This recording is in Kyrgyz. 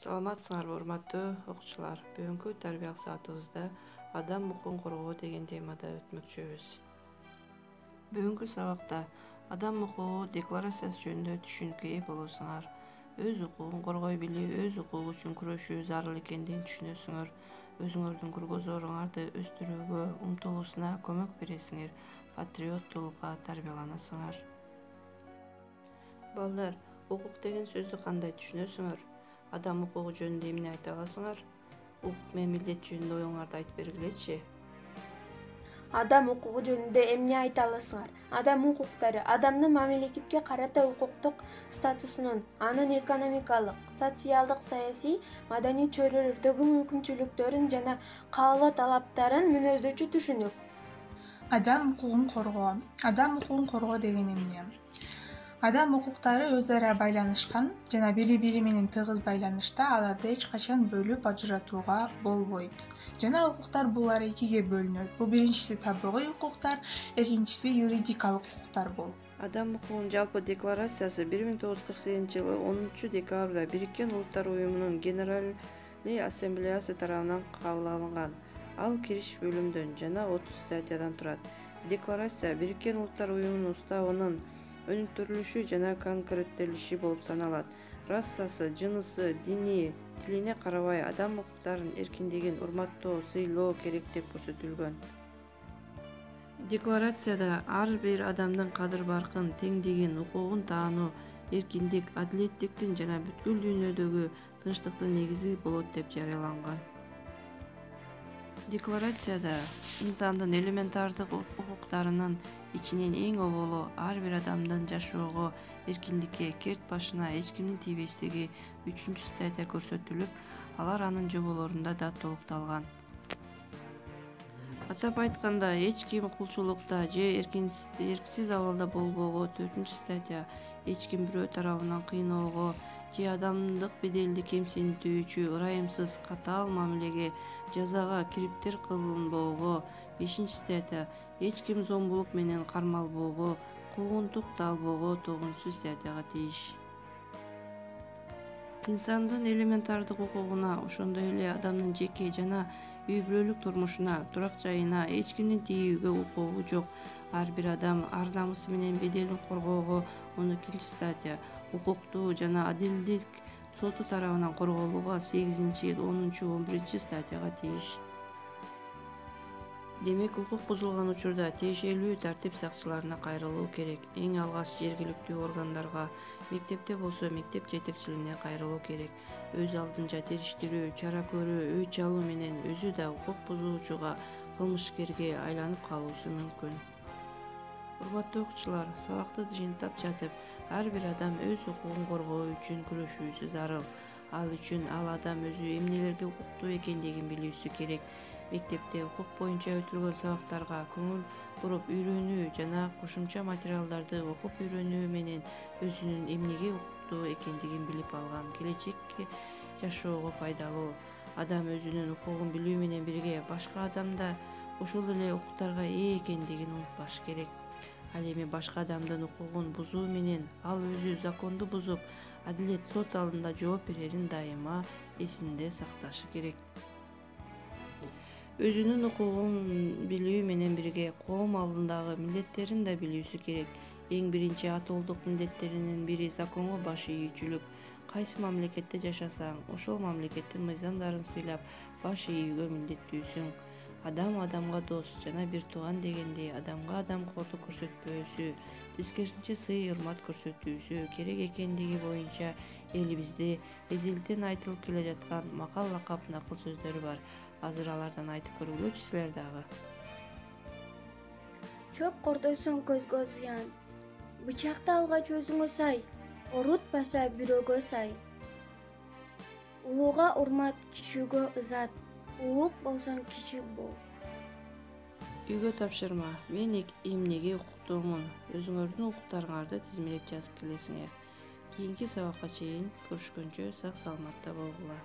Саламатсыңарбы, урматтуу окуучулар. Бүгүнкү тарбиялык саатыбызда адам укугун коргоо деген темада өтмөкчүбүз. Бүгүнкү сабакта адам укугу декларациясы жөнүндө түшүнүккө ээ болосуңар. Өз укугун коргой билүү, өз укугу үчүн күрөшүү зарыл экендигин түшүнөсүңөр. Өзүңөрдүн кургозоруңарды өстүрүүгө умтулуусуна көмөк бересиңер. Патриоттуулукка тарбияланасыңар. Балдар, укук деген сөздү кандай түшүнөсүңөр? Адам укугу жөнүндө эмне айта аласыңар? Укук менен милдет жөнүндө оюңарды айтып бергилечи. Адам укугу жөнүндө эмне айта аласыңар? Адам укуктары адамдын мамлекетке карата укуктук статусунун, анын экономикалык, социалдык, саясий, маданий чөйрөлөрдөгү мүмкүнчүлүктөрүн жана каалоо талаптарын мүнөздөчү түшүнүк. Адам укугун коргоо. Адам укугун коргоо деген эмне? Адам укуктары өз ара байланышкан жана бири-бири менен тыгыз байланышта, аларды эч качан бөлүп ажыратууга болбойт. Жана укуктар булар экиге бөлүнөт. Бул биринчиси табигый укуктар, экинчиси юридикалык укуктар болот. Адам укугунун жалпы декларациясы 1948-жылы 10-декабрда Бириккен Улуттар Уюмунун Генеральный Ассамблеясы тарабынан кабыл алынган. Ал кириш бөлүмдөн жана 30 статьядан турат. Декларация Бириккен Улуттар Уюмунун уставынын өнүктүрүлүшү жана конкреттелиши болуп саналат. Расасы, жынысы, дини, тилине карабай адам укуктарын эркиндигин урматтоо, сыйлоо керек деп көрсөтүлгөн. Декларацияда ар бир адамдын кадыр-баркын, теңдигин, укугун таануу, эркиндик, адилеттиктин жана бүткүл дүйнөдөгү тынчтыктын негизи болот деп жарыяланган. Декларацияда инсандын элементардык укуктарынын ичинен эң оболу ар бир адамдын жашоого, эркиндикке, керт башына эч кимдин тийбестиги 3-статья көрсөтүлүп, алар анын жоболорунда да толукталган. Атап айтканда, эч ким кулчулукта же эрксиз абалда болбоого 4-статья, эч ким бирөө тарабынан кыйноого же адамдык беделди кемсинтүүчү, ырайымсыз, катаал мамилеге, жазага кириптер кылынбоого 5-статья, эч ким зомбулук менен кармалбоого, куугунтук албоого 9-статьяга тийиш. Инсандын элементардык укугуна, ошондой эле адамдын жеке жана үй-бүлөлүк турмушуна, турак жайына эч кимдин тийүүгө укугу жок. Ар бир адам ар намысы менен беделин коргоого 12-статья, укуктуу жана адилдик соту тарабынан корголууга 8, 10, 11-статьяга тийиш. Демек, укук бузулган учурда тиешелүү тартип сакчыларына кайрылуу керек. Эң алгач жергиликтүү органдарга, мектепте болсо мектеп жетекчилигине кайрылуу керек. Өз алдынча териштирүү, чара көрүү, өч алуу менен өзү да укук бузуучуга, кылмышкерге айланып калуусу мүмкүн. Урматтуу окуучулар, сабакты жыйынтап жатып, ар бир адам өз укугун коргоо үчүн күрөшүүсү зарыл. Ал үчүн ал адам өзү эмнелерге укуктуу экендигин билүүсү керек. Мектепте укук боюнча өтүлгөн сабактарга көңүл буруп үйрөнүү жана кошумча материалдарды окуп үйрөнүү менен өзүнүн эмнеге укуктуу экендигин билип алган келечекке жашоого пайдалуу. Адам өзүнүн укугун билүү менен бирге башка адам да ошол эле укуктарга ээ экендигин унутпаш керек. Ал эми башка адамдын укугун бузуу менен ал өзү законду бузуп, адилет сот алдында жооп берерин дайыма эсинде сакташы керек. Өзүнүн укугун билүү менен бирге коом алдындагы милдеттерин да билүүсү керек. Эң биринчи атоолдук милдеттеринин бири законго баш ийүүчүлүк. Кайсы мамлекетте жашасаң, ошол мамлекеттин мыйзамдарын сыйлап баш ийүүгө милдеттүүсүң. Адам адамга дос жана бир тууган дегендей адамга адамкордук көрсөтпөөсү, тескерисинче сый-урмат көрсөтүүсү керек экендиги боюнча элибизде эзелден айтылып келе жаткан макал-лакап накыл сөздөр бар. Азыр алардан айтып көргүлөчү силер дагы. Чөп кордосоң көзгө зыян, бычакты алгач өзүңө сай, орутпаса бирөөгө сай. Улууга урмат, кичүүгө ызат, улук болсоң кичик бол. Үйгө тапшырма. Мен эмнеге укуктуумун? Өзүңөрдүн укуктарыңарды тизмелеп жазып келесиңер. Кийинки сабакка чейин көрүшкөнчө сак саламатта болгула.